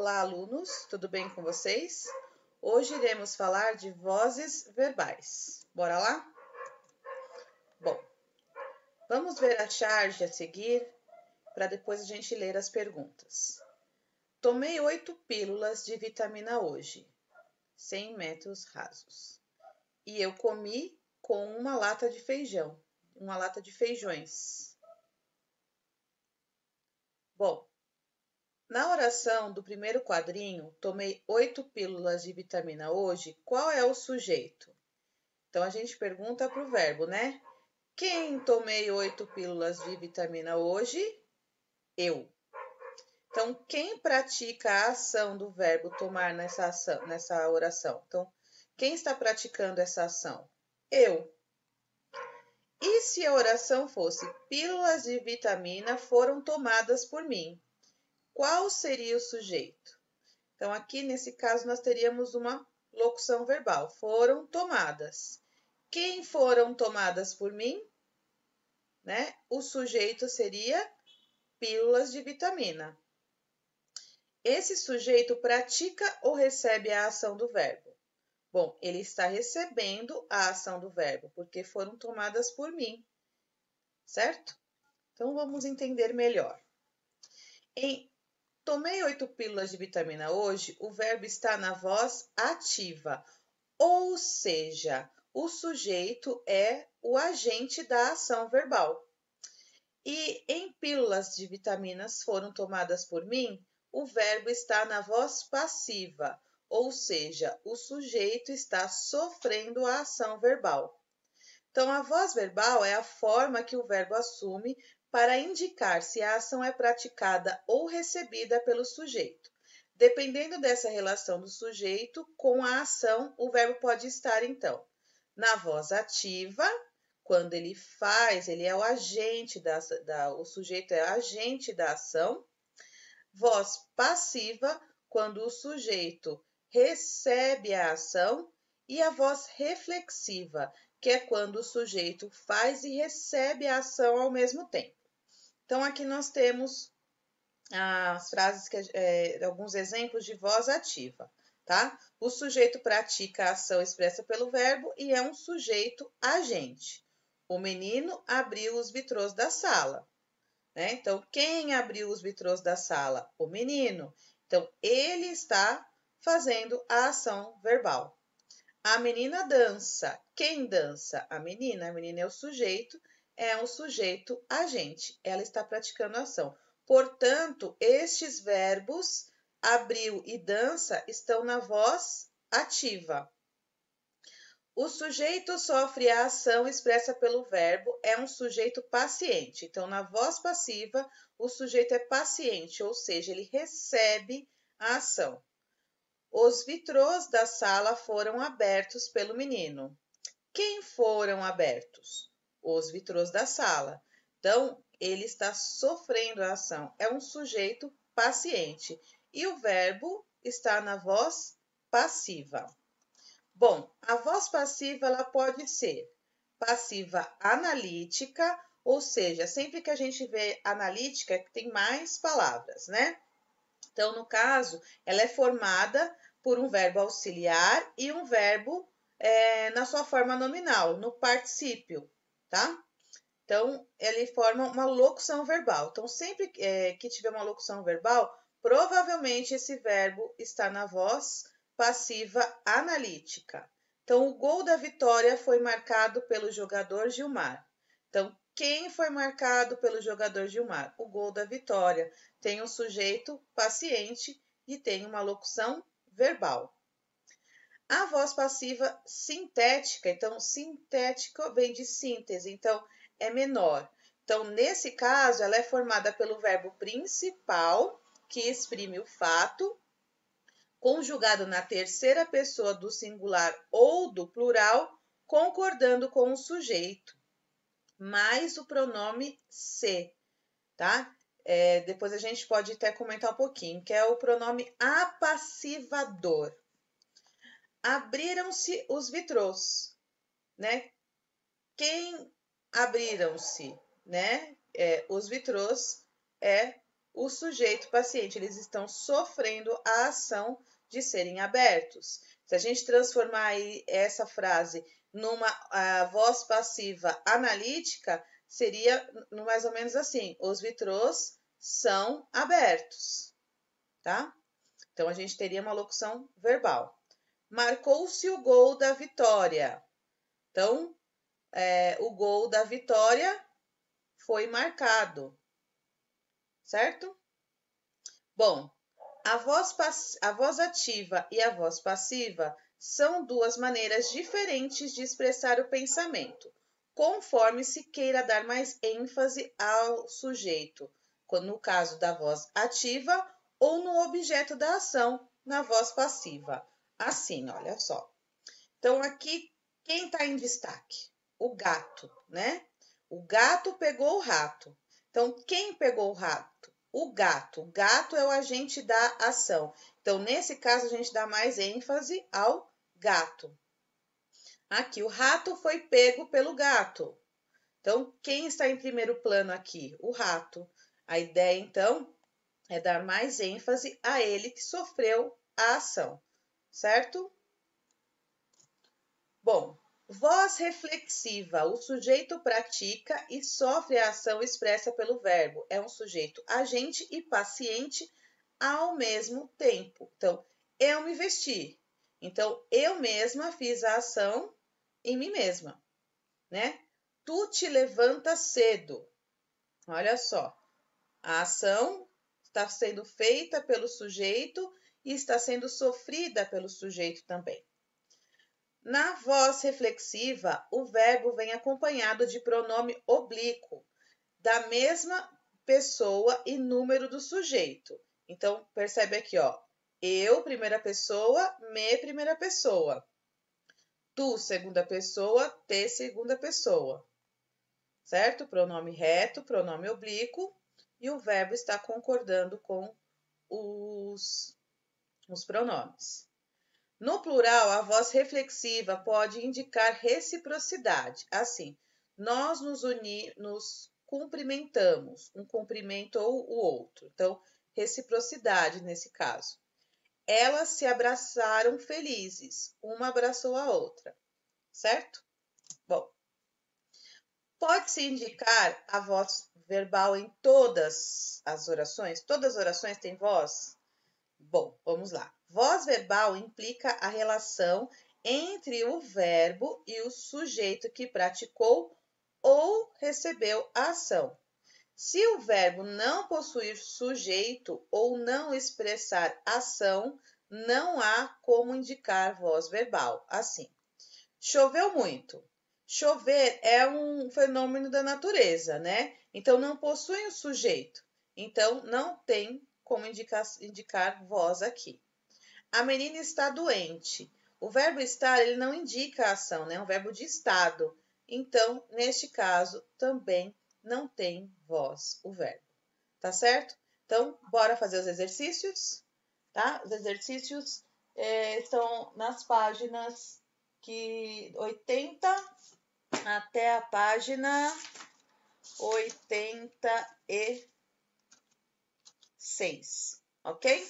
Olá, alunos, tudo bem com vocês? Hoje iremos falar de vozes verbais. Bora lá? Bom, vamos ver a charge a seguir para depois a gente ler as perguntas. Tomei 8 pílulas de vitamina hoje, 100 metros rasos. E eu comi com uma lata de feijão, uma lata de feijões. Bom, na oração do primeiro quadrinho, tomei 8 pílulas de vitamina hoje, qual é o sujeito? Então, a gente pergunta para o verbo, né? Quem tomei 8 pílulas de vitamina hoje? Eu. Então, quem pratica a ação do verbo tomar nessa oração? Então, quem está praticando essa ação? Eu. E se a oração fosse pílulas de vitamina foram tomadas por mim? Qual seria o sujeito? Então, aqui nesse caso, nós teríamos uma locução verbal. Foram tomadas. Quem foram tomadas por mim? Né? O sujeito seria pílulas de vitamina. Esse sujeito pratica ou recebe a ação do verbo? Bom, ele está recebendo a ação do verbo, porque foram tomadas por mim, certo? Então, vamos entender melhor. Tomei 8 pílulas de vitamina hoje, o verbo está na voz ativa, ou seja, o sujeito é o agente da ação verbal. E em pílulas de vitaminas foram tomadas por mim, o verbo está na voz passiva, ou seja, o sujeito está sofrendo a ação verbal. Então, a voz verbal é a forma que o verbo assume para indicar se a ação é praticada ou recebida pelo sujeito. Dependendo dessa relação do sujeito com a ação, o verbo pode estar, então, na voz ativa, quando ele faz, ele é o agente o sujeito é o agente da ação. Voz passiva, quando o sujeito recebe a ação. E a voz reflexiva, que é quando o sujeito faz e recebe a ação ao mesmo tempo. Então, aqui nós temos as frases, alguns exemplos de voz ativa, tá? O sujeito pratica a ação expressa pelo verbo e é um sujeito agente. O menino abriu os vitrôs da sala, né? Então, quem abriu os vitrôs da sala? O menino. Então, ele está fazendo a ação verbal. A menina dança. Quem dança? A menina. A menina é o sujeito, é um sujeito agente. Ela está praticando a ação. Portanto, estes verbos abriu e dança estão na voz ativa. O sujeito sofre a ação expressa pelo verbo, é um sujeito paciente. Então, na voz passiva, o sujeito é paciente, ou seja, ele recebe a ação. Os vitrôs da sala foram abertos pelo menino. Quem foram abertos? Os vitrôs da sala. Então, ele está sofrendo a ação. É um sujeito paciente. E o verbo está na voz passiva. Bom, a voz passiva ela pode ser passiva analítica, ou seja, sempre que a gente vê analítica, tem mais palavras, né? Então, no caso, ela é formada por um verbo auxiliar e um verbo na sua forma nominal, no particípio, tá? Então, ele forma uma locução verbal. Então, sempre que tiver uma locução verbal, provavelmente esse verbo está na voz passiva analítica. Então, o gol da vitória foi marcado pelo jogador Gilmar. Então, quem foi marcado pelo jogador Gilmar? O gol da vitória. Tem um sujeito paciente e tem uma locução verbal. A voz passiva sintética, então, sintético vem de síntese, então, é menor. Então, nesse caso, ela é formada pelo verbo principal, que exprime o fato, conjugado na terceira pessoa do singular ou do plural, concordando com o sujeito, mais o pronome se, tá? Depois a gente pode até comentar um pouquinho, que é o pronome apassivador. Abriram-se os vitrôs, né? Quem abriram-se, né? Os vitrôs é o sujeito paciente. Eles estão sofrendo a ação de serem abertos. Se a gente transformar essa frase numa voz passiva analítica, seria mais ou menos assim: os vitrôs são abertos, tá? Então, a gente teria uma locução verbal. Marcou-se o gol da vitória. Então, o gol da vitória foi marcado, certo? Bom, a voz ativa e a voz passiva são duas maneiras diferentes de expressar o pensamento, conforme se queira dar mais ênfase ao sujeito, no caso da voz ativa, ou no objeto da ação, na voz passiva. Assim, olha só. Então, aqui, quem está em destaque? O gato, né? O gato pegou o rato. Então, quem pegou o rato? O gato. O gato é o agente da ação. Então, nesse caso, a gente dá mais ênfase ao gato. Aqui, o rato foi pego pelo gato. Então, quem está em primeiro plano aqui? O rato. A ideia, então, é dar mais ênfase a ele que sofreu a ação, certo? Bom, voz reflexiva. O sujeito pratica e sofre a ação expressa pelo verbo. É um sujeito agente e paciente ao mesmo tempo. Então, eu me vesti. Então, eu mesma fiz a ação em mim mesma, né? Tu te levantas cedo. Olha só, a ação está sendo feita pelo sujeito e está sendo sofrida pelo sujeito também. Na voz reflexiva, o verbo vem acompanhado de pronome oblíquo, da mesma pessoa e número do sujeito. Então, percebe aqui, ó. Eu, primeira pessoa, me, primeira pessoa. Tu, segunda pessoa, te, segunda pessoa. Certo? Pronome reto, pronome oblíquo. E o verbo está concordando com os pronomes. No plural, a voz reflexiva pode indicar reciprocidade. Assim, nós nos cumprimentamos, um cumprimentou o outro. Então, reciprocidade nesse caso. Elas se abraçaram felizes, uma abraçou a outra, certo? Bom, pode-se indicar a voz verbal em todas as orações? Todas as orações têm voz? Bom, vamos lá. Voz verbal implica a relação entre o verbo e o sujeito que praticou ou recebeu a ação. Se o verbo não possuir sujeito ou não expressar ação, não há como indicar voz verbal. Assim, choveu muito. Chover é um fenômeno da natureza, né? Então, não possui um sujeito. Então, não tem como indicar voz aqui. A menina está doente. O verbo estar, ele não indica a ação, né? É um verbo de estado. Então, neste caso, também não tem voz o verbo. Tá certo? Então, bora fazer os exercícios, tá? Os exercícios estão nas páginas 80 até a página 86, ok?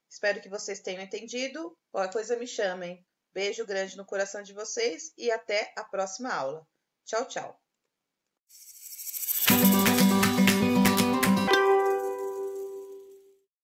Espero que vocês tenham entendido. Qualquer coisa me chamem. Beijo grande no coração de vocês e até a próxima aula. Tchau, tchau.